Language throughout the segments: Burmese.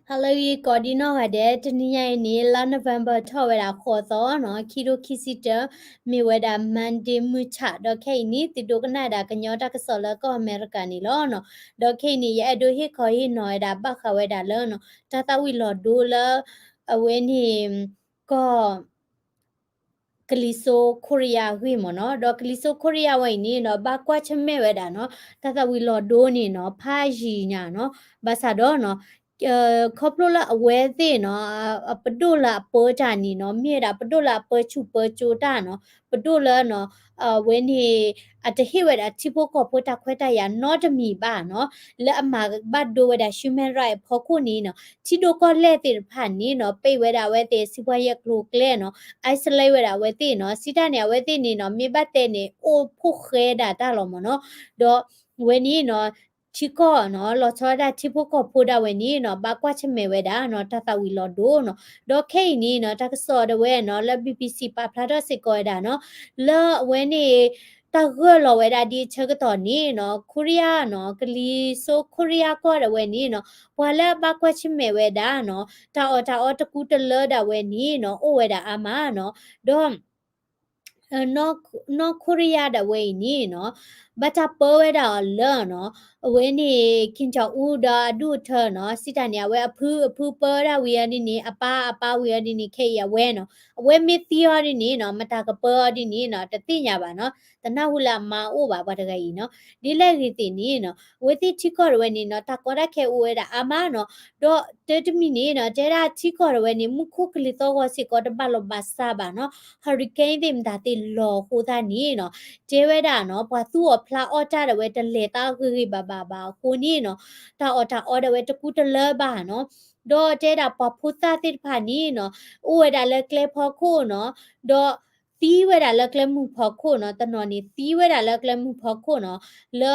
Hello, ye Cordino had Tania ni la November Towera Hawthorne no Kido Kisita Miweda Mandi Mucha Dokani the Doganada Kanyota Kasola go Americani lono Dokani Yado Hiko no da Baka Weda Lono Tata Willo Dula when he go Kaliso Korea Wimo do Kaliso Korea Wayne no Bakwa Chameweda no Tata Willo Doni no Paji no Basadono ครบรู้ละเวทีเนาะปดูละเปิดจานี่เนาะมีระปดูละเปิดชูเปิดจูตาเนาะปดูละเนาะเว้นที่อาจจะฮิวดาที่พวกก็พูดตะควตายานอจะมีบ้านเนาะและอามาบัดดูเวดา human right พอคู่นี้เนาะที่ดูก็เลติผ่านนี้เนาะไปเวดาเวทีสิบวยกลูกเล่เนาะไอซ์ไลเวดาเวทีเนาะสิดาเนี่ยเวทีนี่เนาะมีบัดเตนี่โอ้ผู้เคดาตาลอมเนาะดอเวนี้เนาะ ชิโก้เนาะเราชอบได้ที่พวกก็พูดเอาไว้นี่เนาะบากว่าชิเมเวดาเนาะถ้าตาวิลอดูเนาะดอกแค่นี้เนาะถ้าก็สอดเอาไว้เนาะแล้ว BBC ปาพลาดสิกอยดาเนาะแล้วเว้นนี่ตาเกือเราเวดาดีเชกตอนนี้เนาะโคเรียเนาะกลีโซโคเรียก็เอาไว้นี่เนาะพอแล้วบากว่าชิเมเวดาเนาะถ้าตะกูตะเลดาเว้นี่เนาะโอเวดาอามาเนาะดอมNorth Korea da way ni no bata powe da le no we ni kin cha u da du the no sita nya we aphu po da we ni apa we ni ke ya we no we mi theory ni no mata ka po ni no ta ti nya ba no ta na hu la ma o ba ba da ga yi no di le ri ti ni no we ti chi ko we ni no ta ko da ke u da ama no do te mi ni no je da chi ko we ni mu khu kli to ko si ko da ba lo ba sa ba no hurricane dim da ti lo khu da ni no je we da no bwa su o phla o ta da we de le ta gu gi ba khu ni no ta o da we ta ku ta le ba no do je da pa phu ta ti pha ni no u we da le kle pho khu no do ตีเวดาเลิกเล่มพอโคเนาะตะนอนนี่ตีเวดาเลิกเล่มพอโคเนาะเลอ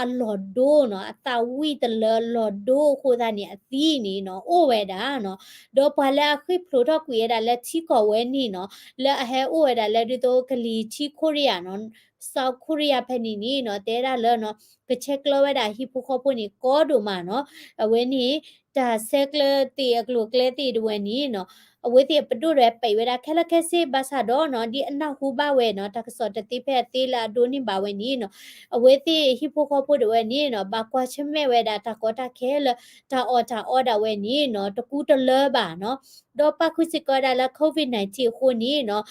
ะลอดโดเนาะตาวีตะเลลอดโดโคตานี่อตีนี่เนาะโอเวดาเนาะดอปาละคิโปรตกุยดาเลทีกอเวนี่เนาะเลอะเฮโอเวดาเลดิโตกลีทีโคเรียเนาะ South Korea ဖက်နီနီเนาะတဲဒါเลเนาะကချက်ကလဝဒဟီပိုခပိုနီကောဒိုမာเนาะအဝဲနီတာဆက်ကလတီအကလုကလေတီဒဝဲနီเนาะအဝဲတီပဒုရဲပိဝဲဒါခဲလခဲစေဘာသာတော့เนาะဒီအနောက်ဟူဘဝဲเนาะတကစောတတိဖက်တီလာဒိုနီဘဝဲနီเนาะအဝဲတီဟီပိုခပိုဒဝဲနီเนาะဘာကွာချမဲဝဲဒါတကောတာခဲလတာအော်ဒါဝဲနီเนาะတကူတလဘာเนาะဒေါ်ပခုစကောဒါလာကိုဗစ် -19 ခုနီเนาะ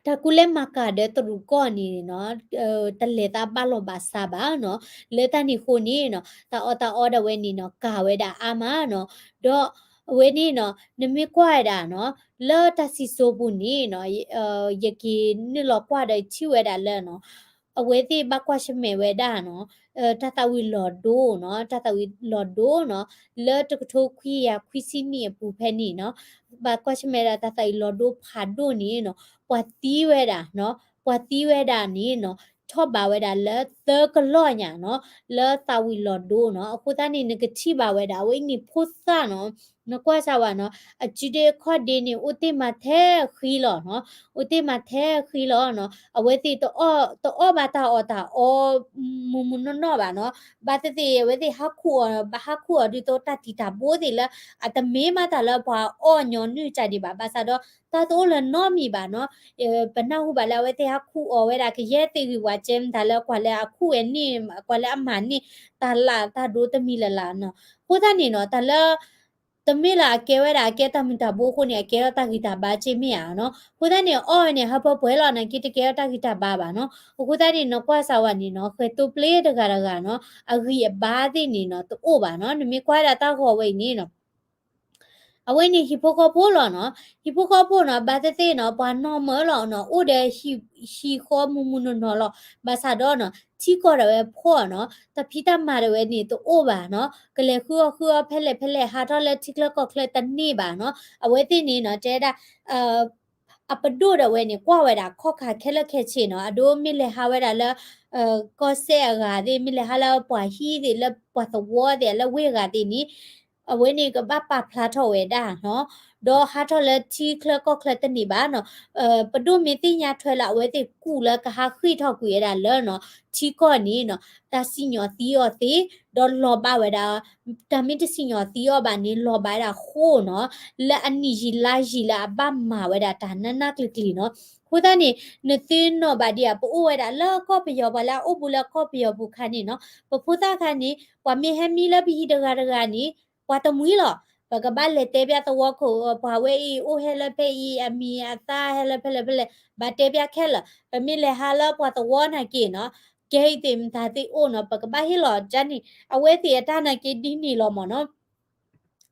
ถ้ากูเล่นมากาเดตรุก่อนนี่เนาะตะเลตาบาโลบาซาบาเนาะเลตานี่คูนี่เนาะตาออดเวนี่เนาะกาเวดาอามาเนาะดอเวนี่เนาะนมิกว่าดาเนาะเลตาซิโซบุนี่เนาะยกีนี่ลอกว่าได้ชิเวดาเลเนาะအဝဲတိဘကွာရှမေဝဲဒါနော်တတဝီလော်ဒိုနော်တတဝီလော်ဒိုနော်လဲတကထိုခွီယာခွီစီနီပူဖဲနီနော်ဘကွာရှမေရာတတဝီလော်ဒိုဖာဒိုနီနော်ပွာတီဝဲဒါနော်ပွာတီဝဲဒါနီနော်ထော့ပါဝဲဒါလဲသကလော့ညာနော်လဲတဝီလော်ဒိုနော်အခုတနီနကချိပါဝဲဒါဝိနီဖို့ဆာနော်နကွာဆာဝါနော်အချီဒေခေါ်ဒီနီဥတိမသေးခီလောနော်ဥတိမသေးခီလောနော်အဝဲတိတော့ဘာတာအော်တာအော်မုံနော်ဘာနော်ဘာတတိဝဲတိဟာခုဒီတော့တတိတာဘိုးဒီလာအတမေးမတာလာဘာအော်ညောနုကြဒီဘာဘာသာတော့တာတော့လနော်မီဘာနော်ဘနာဟုဘာလာဝဲတိဟာခုအော်ဝဲတာကရဲတိဝါကျင်းဒါလာကွာလဲအခုဝဲနီကွာလဲအမန်နီတာလာတာဒိုတမီလာလာနော်ဟိုတာနေနော်တာလာတမေလာကဲဝဲတာကဲတမတာဘိုးခုနေကဲတာဂီတာဘာချေမီယာနော်ဟိုတာနေအော်နေဟဘပွဲလာနေကတကဲတာဂီတာဘာဘာနော်ဟိုတာနေနော်ကွာဆာဝနီနော်ခဲတူပလေးတကရကနော်အဂီဘာတိနေနော်တူဘာနော်နမီကွာတာတာခေါ်ဝိနေနော်အဝိနေဟီပိုကပိုလောနော်ဟီပိုကပိုနော်ဘာတတဲ့နော်ဘာနော်မလောနော်အိုတဲ့ဟီခေါ်မူမူနော်လောဘာသာတော့နော်ချီကောရဝဲဖောနော်တဖိတမာရဝဲနေတူအိုဘာနော်ကလေခူဖဲလေဟာတော့လက်တိကလကောကလက်တနေပါနော်အဝဲတိနေနော်တဲတာအပဒိုရဝဲနေကွာဝဲတာခော့ခါခဲလက်ခဲချေနော်အဒိုမီလေဟာဝဲတာလဲကောဆေဂါဒီမီလေဟာလာပွာဟီဒီလဲပွာသဝဲဒီလဲဝဲဂါဒီနီ အဝဲနေကဘပါဖလာထော်ဝဲဒါနော်ဒေါ်ဟာထော်လက်တီခလကောခလတနေပါနော်ပဒုမီတိညာထွဲလာဝဲတိကူလကဟာခိထောက်ကွေရလဲနော်ချီကောနီနော်တာစီညောတီယောတီဒေါ်လောဘဝဲဒါတမီတစီညောတီယောဘာနေလောဘဒါခိုးနော်လက်အနီကြီးလာကြီးလာဘမာဝဲဒါတာနနကလကလီနော်ခုဒနီနသိနောဘာဒီအပူဝဲဒါလောကောပယောဘလာအဘူလာကောပယောဘူခါနီနော်ပဖူတာခါနီဝမေဟမီလဘီဒဂါဒဂါနီပွာတမွီလောပကဘာလေတေပြတော့ခိုပွာဝဲဤအိုဟဲလဖေဤအမီအသာဟဲလဖဲလဖဲဘာတေပြခဲလပမီလေဟာလပွာတဝနာကေနော်ဂေးတင်ဒါတိအိုနော်ပကဘာဟီလောဂျန်နီအဝဲတီအတနာကေဒီနီလောမနော်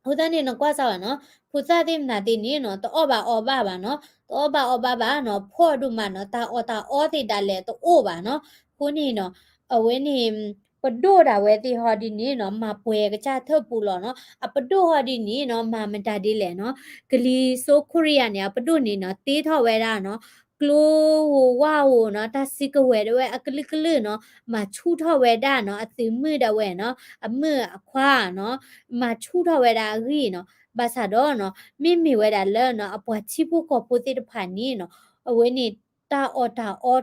ဟိုတန်းနေနော်ကွာဆောက်ရနော်ဖူစားတိမနာတိနေနော်တော့ဘာအော်ဘာပါနော်တော့ဘာအော်ဘာပါနော်ဖော့ဒုမနော်တာအော်တိတလဲတော့အိုပါနော်ခုနေနော်အဝဲနေပဒိုတာဝဲတိဟောဒီနေနော်မပွဲကကြထပ်ပူလောနော်အပဒိုဟောဒီနေနော်မမတာဒီလေနော်ဂလီဆိုခရီးယာနေပဒိုနေနော်တေးထော်ဝဲတာနော်ကလိုဟိုဝါဟိုနော်တစီကဝဲတော့အကလကလနော်မချူထော်ဝဲတာနော်အသိมืดဝဲနော်အမအခွာနော်မချူထော်ဝဲတာရီနော်ဘာသာတော့နော်မိဝဲတာလဲနော်အပွားချိဖို့ကောပိုတိတဖာနီနော်အဝဲနေတာအော်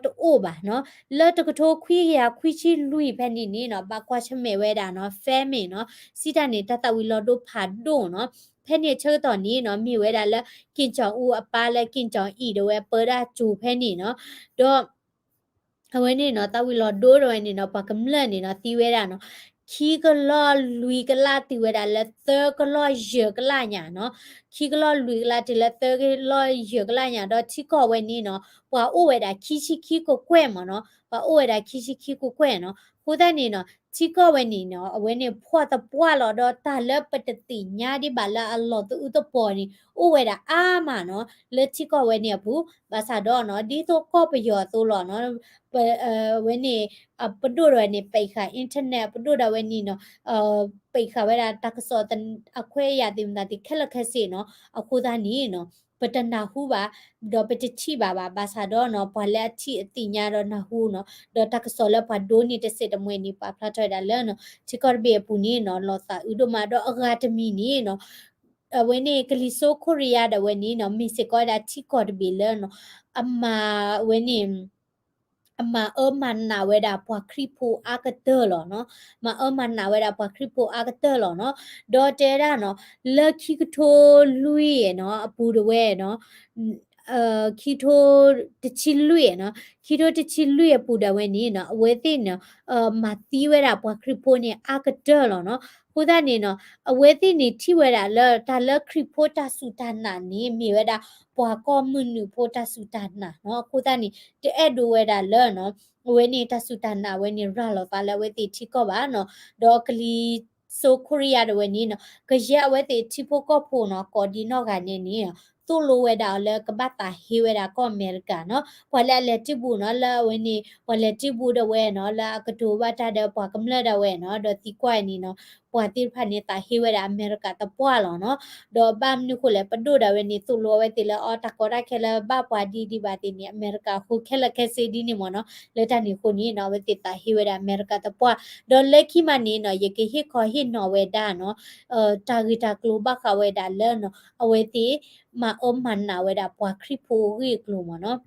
တိုဘာနော်လဲတကထိုးခွီရခွီချီလူဖဲနေနေနော်ဘာကွာချမဲဝဲတာနော်ဖဲမေနော်စီတနေတတဝီလော်တို့ဖာဒိုနော်ဖဲနေချေတော်နီနော်မိဝဲတာလဲကင်ချောင်ဦးအပါလဲကင်ချောင်ဤတော့ဝဲပေါ်တာဂျူဖဲနေနော်တော့အဝဲနေနော်တဝီလော်ဒိုတော့နေနော်ဘာကမလနေနော်တီဝဲတာနော်ခီကလောလူကလာတီဝဲတာလဲသကလောရေကလာညာနော်ခီကလောလူကလာတီလဲသကလောရေကလာညာတော့ချီကောဝဲနေနော်ပွာအိုဝဲတာခီချီခီကိုကွဲ့မနော်ပွာအိုဝဲတာခီချီခီကိုကွဲ့နော်ခိုးတဲ့နေနော်ချီကောဝဲနေနော်အဝဲနေဖွာတပွာလောတော့တာလက်ပတတိညာဒီဘာလာအလောတူတပေါ်နေအိုဝဲတာအာမနော်လက်ချီကောဝဲနေဘူးဘာသာတော့နော်ဒီတော့ကောပယောသို့လောနော်ဝဲနေပဒိုရနေပိခါအင်တာနက်ပဒိုရဝဲနေနော်ပိခါဝဲတာတက္ကစောတအခွဲရတင်တာဒီခက်လက်ခက်စီနော်အခုသားနေနော်ပတနာဟုပါတော့ပတချိပါဘာသာတော့နော်ဘလက်ချိအတိညာတော့နဟုနော်တော့တက္ကစောလပဒိုနေတစစ်တမွေနေပါဖလာထွဲတာလဲနော်ချီကော့ဘေပူနေနော်လောစာဥဒမတော့အဂါတမီနေနော်ဝဲနေကလီဆိုကိုရီးယားတဲ့ဝဲနေနော်မီစစ်ကောဒါချီကော့ဘေလဲနော်အမဝဲနေအမman na weda pwa kripo agate lo no ma man na weda pwa kripo agate lo no do te da no lucky kto lui no apu de we no ခီထိုတချီလွေနော်ခီထိုတချီလွေပူဒဝဲနေနော်အဝဲသိနော်မတီးဝဲတာပွားခရပိုနေအာကတဲလောနော်ခုဒနေနော်အဝဲသိနေထိဝဲတာလဲဒါလဲခရပိုတာဆူတနာနေမိဝဲတာပွားကောမွနူပိုတာဆူတနာနော်ခုဒနေတဲ့ဒိုဝဲတာလဲနော်ဝဲနေတာဆူတနာဝဲနေရလောပါလဲဝဲသိထိကောပါနော်ဒေါကလီဆိုကိုရီးယားဝဲနေနော်ကရဝဲသိထိဖို့ကောဖို့နော်ကော်ဒီနော်ကနေနေသူ့လိုဝဲတာလဲကပတ်တာဟေးဝဲတာကောအမေရိကန်နော်ဘွာလက်လက်တိဘူးနော်လာဝင်းနေဘွာလက်တိဘူးတဲ့ဝဲနော်လာကတိုဘတာတဲ့ဘွာကမလက်တဲ့ဝဲနော်ဒေါ်တီကွိုင်နီနော်ဘွာတိဖာနေတာဟေးဝဲတာအမေရိကန်တပွာလောနော်ဒေါ်ဘမ်နုခုလေပဒိုတဲ့ဝဲနေသူ့လိုဝဲတိလဲအော်တကောရခဲလဲဘဘွာဒီပါတိနေအမေရိကန်ခုခဲလက်ခဲစီဒီနေမနော်လက်တနေခုနေနော်ဝဲတိတာဟေးဝဲတာအမေရိကန်တပွာဒေါ်လက်ခိမနေနော်ယေကေဟိခေါ်ဟိနော်ဝဲတာနော်တာဂီတာကလိုဘခဝဲတာလဲနော်အဝဲတိมามันนาเวดาปวาคริโพรีกลูมเนาะ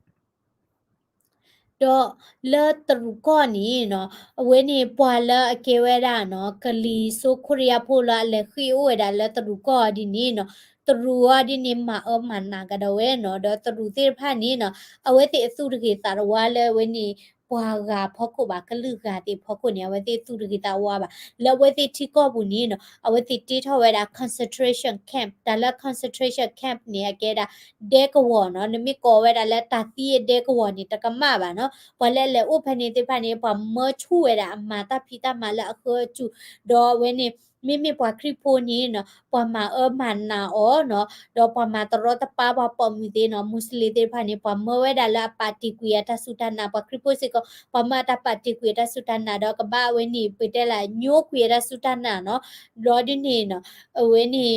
တော့လဲတရူကောနီနော်အဝဲနေပွာလဲအကေဝဲတာနော်ကလီဆိုခရီးယာဖိုလာလဲခီဝဲတာလဲတရူကောဒီနီနော်တရူဝဒီနီမာမန်နာကဒဝဲနော်တော့တရူတိဖာနီနော်အဝဲတိအစုတကေသာဝါလဲဝဲနေပွာကဖောက်ကိုပါကလူကတိဖောက်ကိုနေဝဲတိသူတကေတာဝါပါလဲဝဲတိတီကောဘူးနီနော်အဝဲတိတီထောဝဲတာ concentration camp ဒါလဲ concentration camp နေရကဲတာဒဲကဝေါ်နော်နမိကောဝဲတာလဲတာတီဒဲကဝေါ်နေတကမပါနော်ဘလဲလဲဥဖနေတိဖနေပမချူဝဲတာအမာတာဖီတာမလာအခုချူတော့ဝဲနေမိပွားခရစ်ပိုနီနော်ပွားမာมันနာအောနော်တော့ပွားမာတရောတပါပွားပမီတေနော်မွတ်စလီတေဖာနေပွားမဝဲဒါလာပါတီကွေရတဆူတနာပွားခရစ်ပိုစကပွားမာတပါတီကွေရတဆူတနာတော့ကဘာဝဲနေပိတဲလာညိုကွေရဆူတနာနော်ဒေါ်ဒီနေနော်ဝဲနေ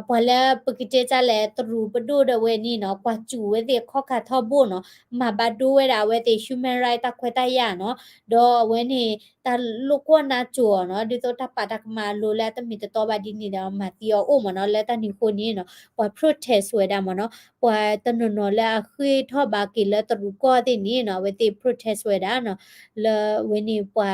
พอแล้วปกติจะแลตรูปดูดเวนี่เนาะกว่าจูเวเดข้อขาทอบุเนาะมาบาดูเวดาเวเต human right ตะควตายาเนาะดอเวนี่ตาลูกว่านาจัวเนาะดิโตตาปาตักมาโลแลตมีตตอบาดินี่เนาะมาติโอโอมเนาะแลตานิโคนี่เนาะกว่า protest เวดามเนาะกว่าตนนแลคุยทอบากิเลตรูก็ตินี่เนาะเวเต protest เวดาเนาะเลเวนี่กว่า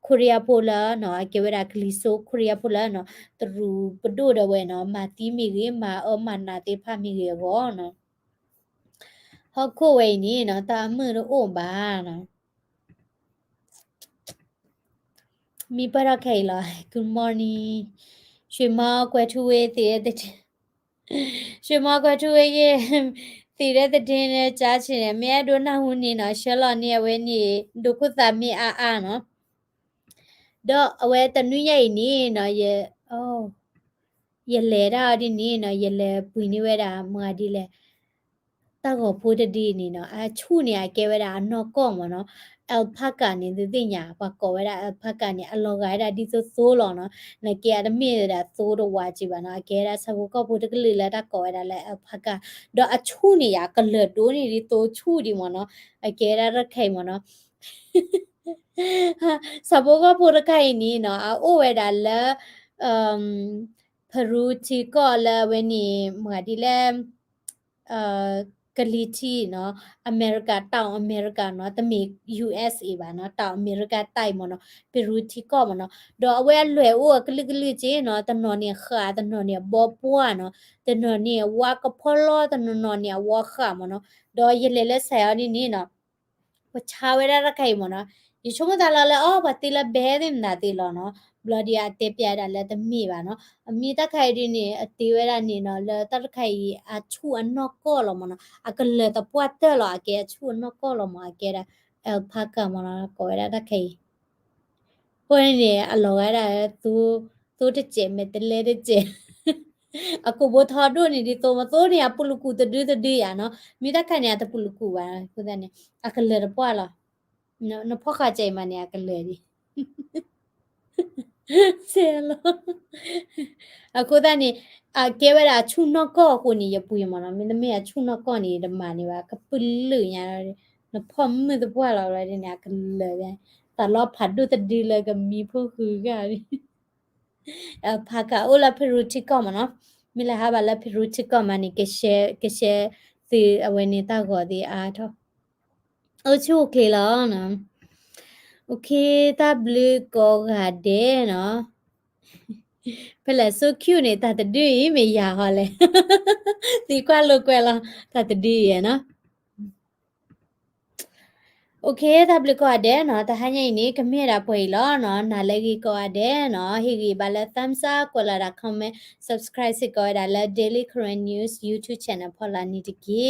Korea pola no akewera kliso Korea pola no tru pdu de we no ma ti mi ge ma o ma na te pha mi ge go no ho ko we ni no ta mu ro o ba no mi para khai la good morning ရွှေမောကွယ်ထူဝေးတည်တဲ့ရွှေမောကွယ်ထူဝေးရဲ့တည်တဲ့တဲ့နဲ့ကြားချင်တယ်မြဲဒိုနာဟူနေနော်ရှယ်လော်နေဝဲနေဒုခုသာမိအာနော်တော့အဝဲတနွိရဲ့နေနော်ရဲ့အိုးရလေတာဒီနေနော်ရလေပွေနေဝဲတာမွာဒီလေတာကိုဖိုးတဒီနေနော်အချူနေရကဲဝဲတာနော်ကော့မနော်အယ်ဖာကနေသိညာပါကောဝဲတာအယ်ဖာကနေအလောဂိုင်တာဒီဆိုလောနော်နကေရမေတာဆိုတော့ဝါကြည့်ပါနော်ကဲတာဆဘူကောဖိုးတကလေးလာတာကောဝဲတာလဲအယ်ဖာကတော့အချူနေရကလတိုးနေဒီတိုချူဒီမနော်အကဲရရခိုင်မနော်ဆဘူကောဖိုးတခိုင်နီနော်အိုဝဲတာလဲพรูทีก็แล้วเวนี่เหมือนที่แลกะลิทีเนาะอเมริกาတောင်အမေရိကเนาะတမီ USA ပါเนาะတောင်အမေရိကတိုက်မเนาะပီရူတီကောမเนาะတော့အဝဲလွယ်ဦးကလစ်ကလစ်ချင်းเนาะတနော်နေခါတနော်နေဘောပွားเนาะတနော်နေဝါကဖောလောတနော်နေဝါခါမเนาะတော့ရလေလဲဆရာနေနေเนาะပချာဝဲရခိုင်မเนาะဒီချုံမတလာလဲအော်ဘာတိလဘဲတင်တာတိလောเนาะဘလဒီယာတေပြတာလဲတမိပါเนาะအမိတခိုင်ဒီနေအတီဝဲရနေเนาะလဲတခိုင်အချူအနော့ကောလောမเนาะအကလေတပွတ်တယ်လောအကေအချူအနော့ကောလောမအကေရအယ်ဖာကမเนาะကိုရတခိုင်ပွဲနေအလောရတာသူတကျဲမဲ့တလဲတကျဲအခုဘထော်တို့နေဒီတော့မတော်နေပလူကူတဒဒရနော်မိတခိုင်နေတပလူကူပါခုတဲ့နေအကလေရပွာလားနဖောခကြိမ်မနေအကလေဒီဆဲလောအခုတဲ့နေအကဲဝရချူနော့ကောကိုနေရပူရမနော်မင်းမေချူနော့ကောနေဓမ္မနေပါကပလူရနဖောမမတပွာလာရတဲ့နေအကလေတလောဖတ်ဒုတဒီလကမီဖို့ခူကရီဖာကအိုလာဖရူတီကောမနော်မိလာဟာဘာလာဖရူတီကောမနီကရှေစီအဝဲနေတာကိုဒီအားတော့အိုချိုကေလာနော်โอเคตาบลูก็กาเดเนาะဖလဲ so cute နေတာတတူးမေရဟောလဲဒီကွာလို့ကွယ်လားတာတတူးရနော်โอเคตาบลูก็เดเนาะตาဟညိနေကမေရာပွေလောနော်နာလဲကြီးก็เดเนาะဟီဂီဘာလဲ thumbs up ကိုလာတာ comment subscribe စစ်ကိုဒါလဲ daily current news youtube channel ဖော်လာနေတကြီး